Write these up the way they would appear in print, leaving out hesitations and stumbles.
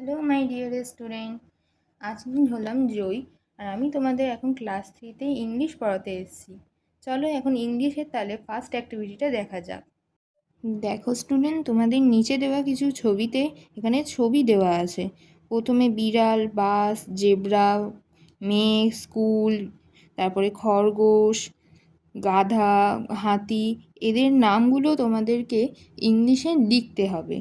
Hello my dear student, আজ আমি হলাম জয় আর আমি তোমাদের এখন ক্লাস 3তে ইংলিশ পড়াতে এসেছি। চলো এখন ইংলিশের তালে ফার্স্ট অ্যাক্টিভিটিটা দেখা যাক। দেখো স্টুডেন্ট, তোমাদের নিচে দেওয়া কিছু ছবিতে এখানে ছবি দেওয়া আছে। প্রথমে বিড়াল, বাস, জেব্রা, মেঘ, স্কুল, তারপরে খরগোশ, গাধা, হাতি, এদের নামগুলো তোমাদেরকে ইংলিশে লিখতে হবে।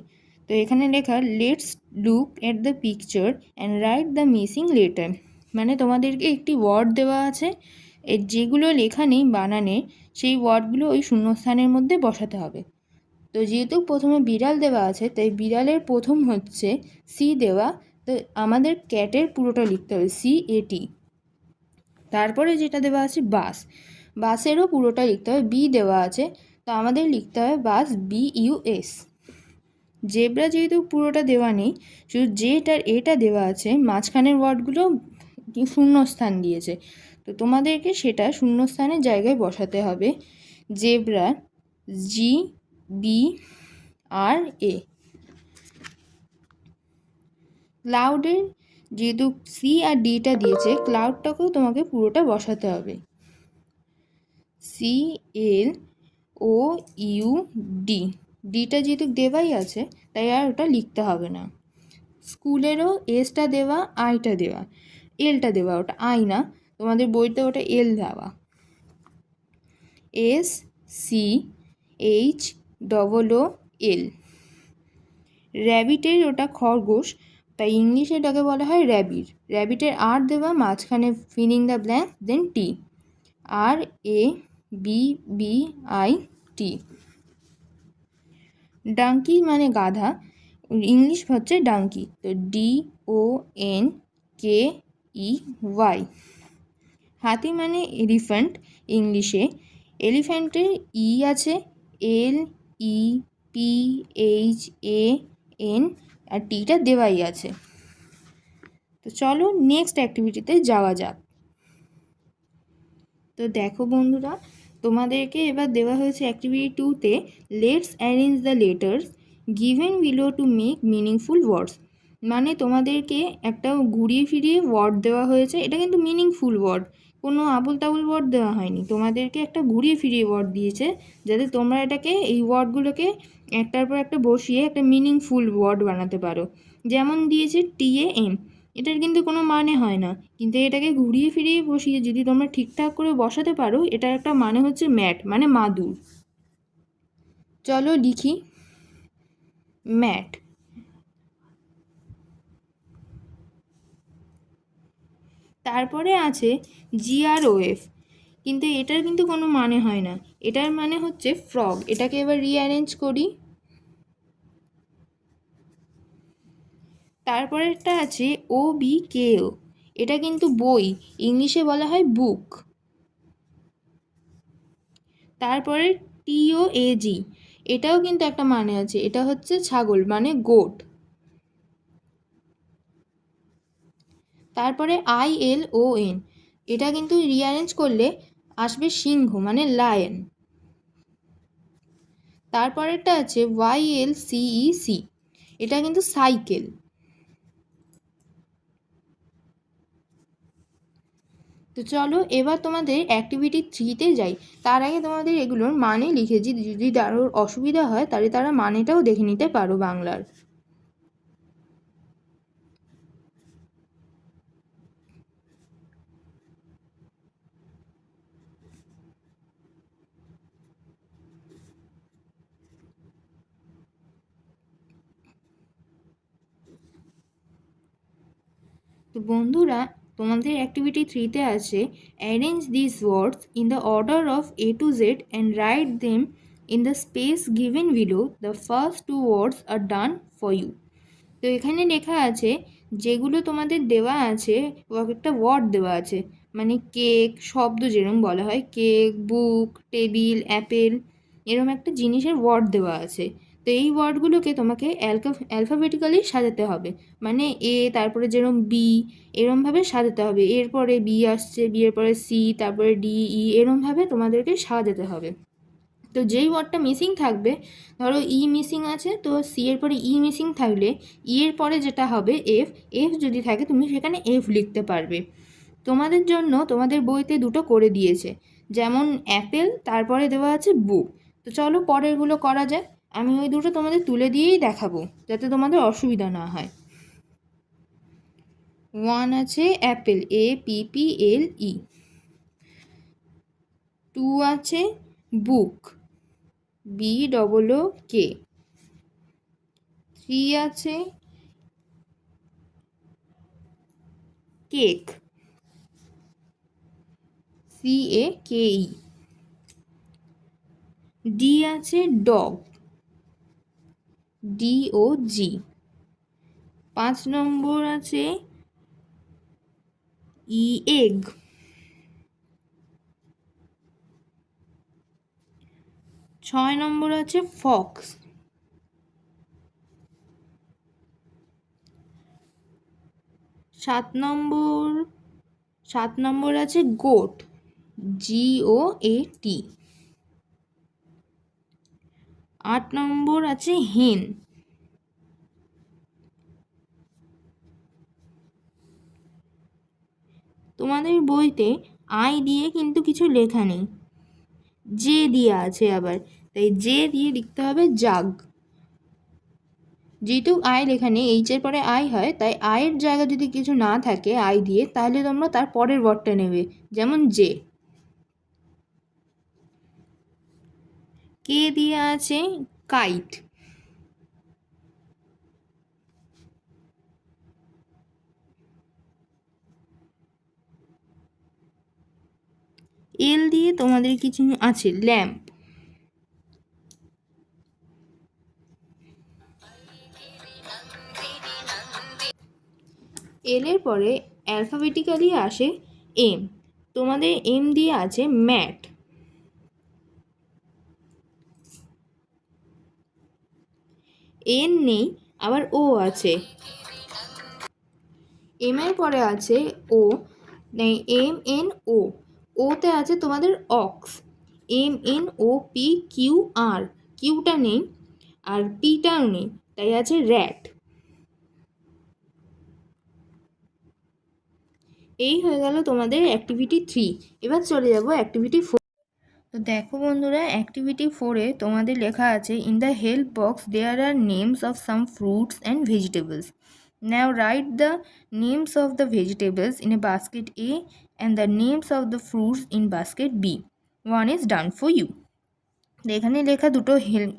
তো এখানে লেখা let's look at the picture and write the missing letter, মানে তোমাদেরকে একটি ওয়ার্ড দেওয়া আছে, এর যেগুলো লেখা নেই বানানে সেই ওয়ার্ডগুলো ওই শূন্যস্থানের মধ্যে বসাতে হবে। তো যেহেতু প্রথমে বিড়াল দেওয়া আছে তাই বিড়ালের প্রথম হচ্ছে সি দেওয়া, তো আমাদের ক্যাটের পুরোটা লিখতে হবে CAT। তারপরে যেটা দেওয়া আছে বাস, বাসেরও পুরোটা লিখতে হবে। বি দেওয়া আছে তো আমাদের লিখতে হবে বাস BUS। জেব্রা যেহেতু পুরোটা দেওয়া নেই, শুধু যেটার এটা দেওয়া আছে, মাঝখানের ওয়ার্ডগুলো শূন্যস্থান দিয়েছে, তো তোমাদেরকে সেটা শূন্যস্থানের জায়গায় বসাতে হবে। Zebra GBRA। ক্লাউডের যেহেতু সি আর ডিটা দিয়েছে, ক্লাউডটাকেও তোমাকে পুরোটা বসাতে হবে। CLOUD, ডিটা যেহেতু দেওয়াই আছে তাই আর ওটা লিখতে হবে না। স্কুলেরও এসটা দেওয়া, আইটা দেওয়া, এলটা দেওয়া, ওটা আই না, তোমাদের বইতে ওটা এল দেওয়া। SCHOOL। র্যাবিটের ওটা খরগোশ, তাই ইংলিশে এটাকে বলা হয় র্যাবিট। র্যাবিটের আর দেওয়া, মাঝখানে filling the blank, then T, RABBIT। Donkey মানে গাধা, ইংলিশ হচ্ছে ডাঙ্কি, তো DONKEY। হাতি মানে এলিফ্যান্ট, ইংলিশে এলিফ্যান্টের আছে LEPHAN, আর টিটা দেওয়াই আছে। তো চলো নেক্সট অ্যাক্টিভিটিতে যাওয়া যাক। তো দেখো বন্ধুরা, তোমাদেরকে এবার দেওয়া হয়েছে অ্যাক্টিভিটি 2তে let's arrange the letters given below to make meaningful words, মানে তোমাদেরকে একটা ঘুরিয়ে ফিরিয়ে ওয়ার্ড দেওয়া হয়েছে, এটা কিন্তু মিনিংফুল ওয়ার্ড, কোনো আবল তাবল ওয়ার্ড দেওয়া হয়নি, তোমাদেরকে একটা ঘুরিয়ে ফিরিয়ে ওয়ার্ড দিয়েছে যাতে তোমরা এটাকে এই ওয়ার্ডগুলোকে একটার পর একটা বসিয়ে একটা মিনিংফুল ওয়ার্ড বানাতে পারো। যেমন দিয়েছে TAM, এটার কিন্তু কোনো মানে হয় না, কিন্তু এটাকে ঘুরিয়ে ফিরিয়ে বসিয়ে যদি তোমরা ঠিকঠাক করে বসাতে পারো, এটার একটা মানে হচ্ছে ম্যাট, মানে মাদুর। চলো লিখি ম্যাট। তারপরে আছে GROF, কিন্তু এটার কিন্তু কোনো মানে হয় না, এটার মানে হচ্ছে ফ্রগ। এটাকে এবার রিঅ্যারেঞ্জ করি। তারপরেরটা আছে OBKO, এটা কিন্তু বই, ইংলিশে বলা হয় বুক। তারপরে TOAG, এটাও কিন্তু একটা মানে আছে, এটা হচ্ছে ছাগল, মানে গোট। তারপরে ILON, এটা কিন্তু রিঅ্যারেঞ্জ করলে আসবে সিংহ, মানে লায়ন। তারপরেরটা আছে YLCEC, এটা কিন্তু সাইকেল। তো চলো এবার তোমাদের অ্যাক্টিভিটি 3তে যাই। তার আগে তোমাদের এগুলোর মানে লিখেছি, যদি কারোর অসুবিধা হয় তাহলে তারা মানেটাও দেখে নিতে পারো বাংলার। তো বন্ধুরা, তোমাদের অ্যাক্টিভিটি 3তে আছে arrange this words in the order of A to Z and write them in the space given below, the first 2 words are done for you. তো এখানে লেখা আছে যেগুলো তোমাদের দেওয়া আছে, একটা ওয়ার্ড দেওয়া আছে, মানে কেক, শব্দ যেরকম বলা হয় কেক, বুক, টেবিল, অ্যাপেল, এরকম একটা জিনিসের ওয়ার্ড দেওয়া আছে। তো এই ওয়ার্ডগুলোকে তোমাকে অ্যালফাবেটিক্যালি সাজাতে হবে, মানে A, তারপরে যেরকম B, এরমভাবে সাজাতে হবে। এরপরে B আসছে, B এর পরে C, তারপরে D, E, এরমভাবে তোমাদেরকে সাজাতে হবে। তো যেই ওয়ার্ডটা মিসিং থাকবে, ধরো ই মিসিং আছে, তো সি এর পরে ই মিসিং থাকলে ই এর পরে যেটা হবে এফ, এফ যদি থাকে তুমি সেখানে এফ লিখতে পারবে। তোমাদের জন্য তোমাদের বইতে দুটো করে দিয়েছে, যেমন অ্যাপেল, তারপরে দেওয়া আছে বুক। তো চলো পরেরগুলো করা যায়। আমি ওই দুটো তোমাদের তুলে দিয়েই দেখাবো যাতে তোমাদের অসুবিধা না হয়। 1 আছে অ্যাপেল, APPLE। 2 আছে বুক, BOOK। 3 আছে কেক, CAKE। ডি আছে ডগ, DOG। 5 নম্বর আছে এগ। 6 নম্বর আছে ফক্স। 7 নম্বর আছে গোট, GOAT। 8 নম্বর আছে হেন। তোমাদের বইতে আই দিয়ে কিন্তু কিছু লেখা নেই, জে দিয়ে আছে আবার, তাই জে দিয়ে লিখতে হবে জাগ। যেহেতু আই লেখা নেই, এইচ এর পরে আই হয়, তাই আয়ের জায়গা যদি কিছু না থাকে আই দিয়ে, তাহলে তোমরা তার পরের ওয়ার্ডটা নেবে, যেমন জে। কে দিয়ে আছে কাইট। এল দিয়ে তোমাদের কিছু আছে ল্যাম্প। এল এর পরে অ্যালফাবেটিক্যালি আসে এম, তোমাদের এম দিয়ে আছে ম্যাট। এন নেই, আবার ও আছে। এম এর পরে আছে ও, নেই MNO। ওতে আছে তোমাদের অক্স, MNOPQR। কিউটা নেই আর পিটাও নেই, তাই আছে র্যাট। এই হয়ে গেল তোমাদের অ্যাক্টিভিটি 3। এবার চলে যাব অ্যাক্টিভিটি 4। তো দেখো বন্ধুরা, অ্যাক্টিভিটি 4-এ তোমাদের লেখা আছে in the help box there are names of some fruits and vegetables. Now write the names of the vegetables in a basket A and the names of the fruits in basket B. One is done for you. এখানে লেখা দুটো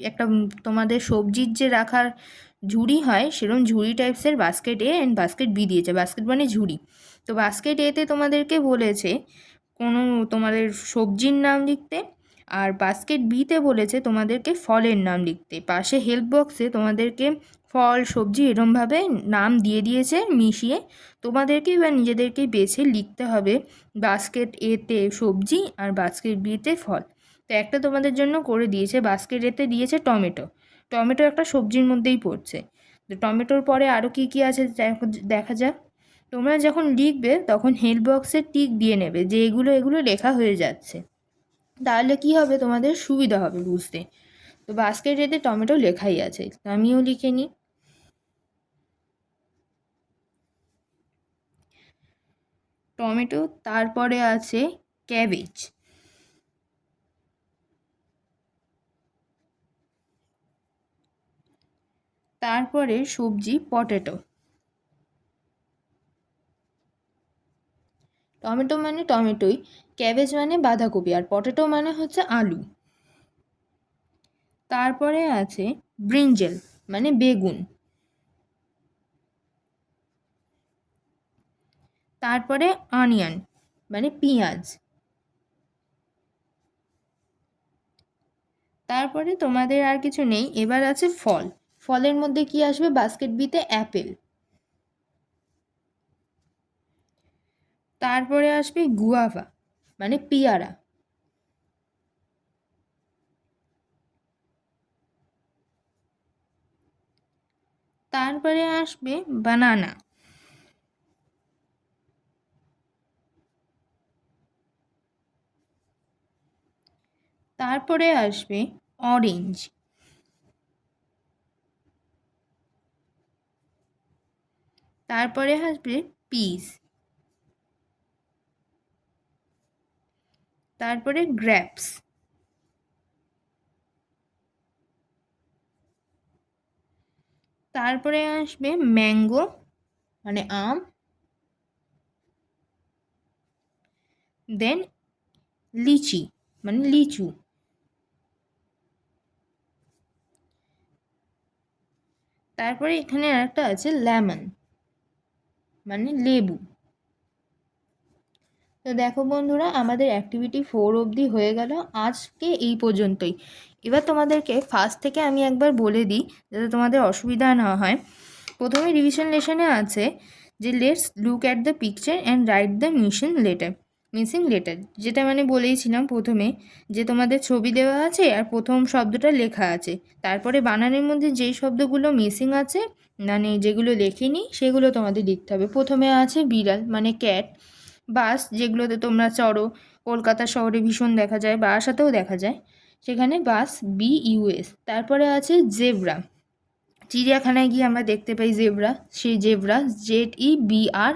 একটা তোমাদের সবজির যে রাখার ঝুড়ি হয় সেরকম ঝুড়ি টাইপসের basket A and basket B দিয়েছে। বাস্কেট মানে ঝুড়ি। তো বাস্কেট এতে তোমাদেরকে বলেছে কোনো তোমাদের সবজির নাম লিখতে, আর বাস্কেট বিতে বলেছে তোমাদেরকে ফলের নাম লিখতে। পাশে হেল্প বক্সে তোমাদেরকে ফল সবজি এরমভাবে নাম দিয়ে দিয়েছে মিশিয়ে, তোমাদেরকে বা নিজেদেরকেই বেছে লিখতে হবে বাস্কেট এতে সবজি আর বাস্কেট বিতে ফল। তো একটা তোমাদের জন্য করে দিয়েছে, বাস্কেট এতে দিয়েছে টমেটো। টমেটো একটা সবজির মধ্যেই পড়ছে। তো টমেটোর পরে আরও কী কী আছে দেখা যাক। তোমরা যখন লিখবে তখন হেল্প বক্সে টিক দিয়ে নেবে যে এগুলো এগুলো লেখা হয়ে যাচ্ছে, তাহলে কি হবে তোমাদের সুবিধা হবে বুঝতে। তো বাস্কেট এতে টমেটো লেখাই আছে, তো আমিও লিখে নিই টমেটো। তারপরে আছে ক্যাবেজ। তারপরে সবজি পটেটো। টমেটো মানে টমেটোই, ক্যাবেজ মানে বাঁধাকপি, আর পটেটো মানে হচ্ছে আলু। তারপরে আছে ব্রিঞ্জেল মানে বেগুন। তারপরে অনিয়ন মানে পেঁয়াজ। তারপরে তোমাদের আর কিছু নেই, এবার আছে ফল। ফলের মধ্যে কি আসবে বাস্কেট বিতে অ্যাপেল। তারপরে আসবে গুয়াভা মানে পেয়ারা। তারপরে আসবে বানানা। তারপরে আসবে অরেঞ্জ, তারপরে আসবে পিস, তারপরে গ্রেপস, তারপরে আসবে ম্যাঙ্গো মানে আম, দেন লিচি মানে লিচু, তারপরে এখানে আরেকটা আছে লেমন মানে লেবু। তো দেখো বন্ধুরা, আমাদের অ্যাক্টিভিটি 4 অবধি হয়ে গেল আজকে এই পর্যন্তই। এবার তোমাদেরকে ফার্স্ট থেকে আমি একবার বলে দিই যাতে তোমাদের অসুবিধা না হয়। প্রথমে রিভিশন লেসনে আছে যে let's look at the picture and write the missing letter, যেটা মানে বলেইছিলাম প্রথমে যে তোমাদের ছবি দেওয়া আছে আর প্রথম শব্দটা লেখা আছে, তারপরে বানানের মধ্যে যেই শব্দগুলো মিসিং আছে মানে যেগুলো লেখিনি সেগুলো তোমাদের লিখতে হবে। প্রথমে আছে বিড়াল মানে ক্যাট, বাস যেগুলোতে তোমরা চড়ো, কলকাতা শহরে ভীষণ দেখা যায়, বারাসাতেও দেখা যায়, সেখানে বাস BUS। তারপরে আছে জেব্রা, চিড়িয়াখানায় গিয়ে আমরা দেখতে পাই জেব্রা, সেই জেব্রা ZEBRA।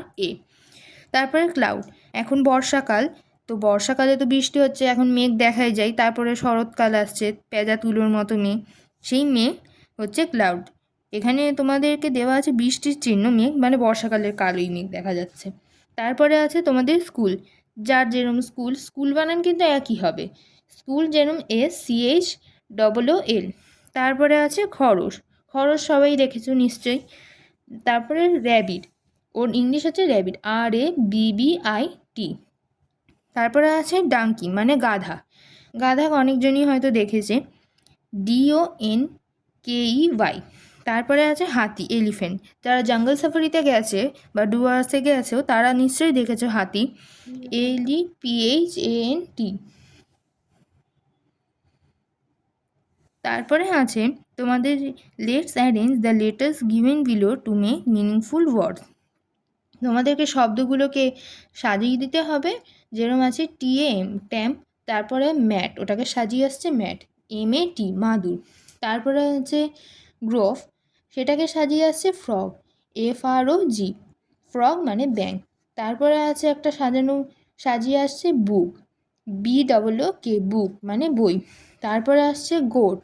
তারপরে ক্লাউড, এখন বর্ষাকাল, তো বর্ষাকালে তো বৃষ্টি হচ্ছে, এখন মেঘ দেখাই যায়, তারপরে শরৎকাল আসছে পেঁজা তুলোর মতো মেঘ, সেই মেঘ হচ্ছে ক্লাউড। এখানে তোমাদেরকে দেওয়া আছে বৃষ্টির চিহ্ন, মেঘ মানে বর্ষাকালের কালোই মেঘ দেখা যাচ্ছে। তারপরে আছে তোমাদের স্কুল, যার যেরম স্কুল, স্কুল বানান কিন্তু একই হবে, স্কুল যেরম SCHOOL। তারপরে আছে খরচ, খরচ সবাই দেখেছো নিশ্চয়ই। তারপরে র্যাবিট, ওর ইংলিশ হচ্ছে র্যাবিট RABBIT। তারপরে আছে ডাঙ্কি মানে গাধা, গাধা অনেকজনই হয়তো দেখেছে DONKEY। তারপরে আছে হাতি এলিফ্যান্ট, যারা জঙ্গল সাফারিতে গেছে বা ডুয়ার্সে গেছো তারা নিশ্চয়ই দেখেছো হাতি ELEPHANT। তারপরে আছে তোমাদের let's arrange the letters given below to make meaningful ওয়ার্ডস, তোমাদেরকে শব্দগুলোকে সাজিয়ে দিতে হবে, যেরকম আছে TAM ট্যাম্প, তারপরে ম্যাট ওটাকে সাজিয়ে আসছে ম্যাট, MAT মাদুর, তারপরে আছে গ্রোভ সেটাকে সাজিয়ে আসছে ফ্রগ, FROG ফ্রগ মানে ব্যাঙ, তারপরে আছে একটা সাজিয়ে আসছে বুক, BOOK বুক মানে বই, তারপরে আসছে গোট,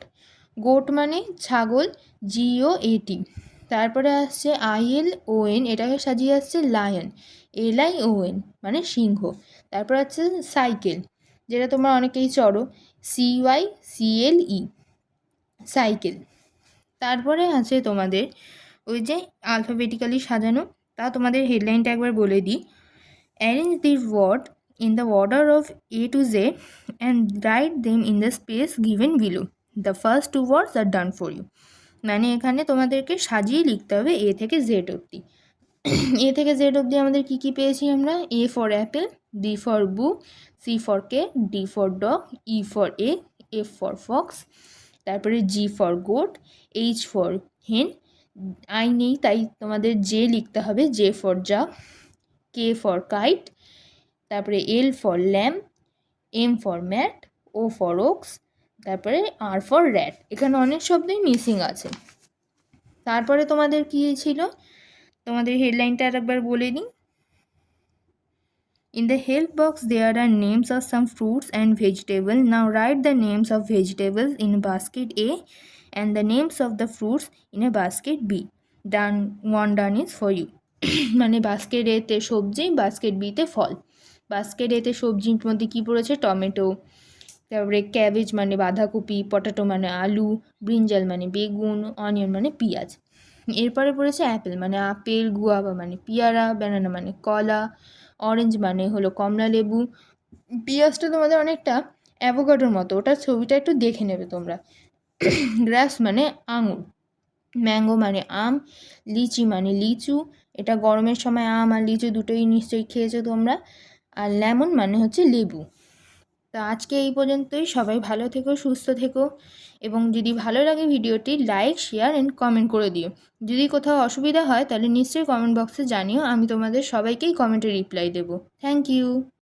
গোট মানে ছাগল GOAT, তারপরে আসছে ILON এটাকে সাজিয়ে আসছে লায়ন LION মানে সিংহ, তারপর আছে সাইকেল যেটা তোমরা অনেকেই চড়ো CYCLE সাইকেল। তারপরে আছে তোমাদের ওই যে আলফাবেটিক্যালি সাজানো, তা তোমাদের হেডলাইনটা একবার বলে দিই। Arrange the word in the order of A to Z and write them in the space given below. The first 2 words are done for you. মানে এখানে তোমাদেরকে সাজিয়ে লিখতে হবে A থেকে Z অবধি। A থেকে Z অবধি আমাদের কী কী পেয়েছি আমরা? A for apple, B for book, C for cat, D for dog, E for egg, F for fox, তারপরে G for goat, H for hen, I নেই তাই তোমাদের J লিখতে হবে, J for jug, K for kite, তারপরে L for lamb, M for mat, O for ox, তারপরে R for rat। এখানে অনেক শব্দই মিসিং আছে। তারপরে তোমাদের কী ছিল, তোমাদের হেডলাইনটা আরেকবার বলে দিই। In the help box there are names of some fruits and vegetables. Now write the names of vegetables in basket A and the names of the fruits in a basket B. One done is for you. মানে basket এতে সবজি, basket বিতে ফল। Basket এতে সবজির মধ্যে কী পড়েছে? Tomato, তারপরে cabbage মানে বাঁধাকপি, পটাটো মানে আলু, ব্রিঞ্জাল মানে বেগুন, অনিয়ন মানে পেঁয়াজ। এরপরে পড়েছে অ্যাপেল মানে আপেল, গুয়াভা মানে পেয়ারা, ব্যানানা মানে কলা, অরেঞ্জ মানে হলো কমলা লেবু। পেঁয়াজটা তোমাদের অনেকটা অ্যাভোকাডোর মতো, ওটার ছবিটা একটু দেখে নেবে তোমরা। গ্রাস মানে আঙুর, ম্যাঙ্গো মানে আম, লিচি মানে লিচু, এটা গরমের সময় আম আর লিচু দুটোই নিশ্চয়ই খেয়েছো তোমরা, আর লেমন মানে হচ্ছে লেবু। তো আজকে এই পর্যন্তই, সবাই ভালো থেকো, সুস্থ থেকো, এবং যদি ভালো লাগে ভিডিওটি লাইক, শেয়ার অ্যান্ড কমেন্ট করে দিও। যদি কোথাও অসুবিধা হয় তাহলে নিশ্চয়ই কমেন্ট বক্সে জানিও, আমি তোমাদের সবাইকেই কমেন্টে রিপ্লাই দেবো। Thank you.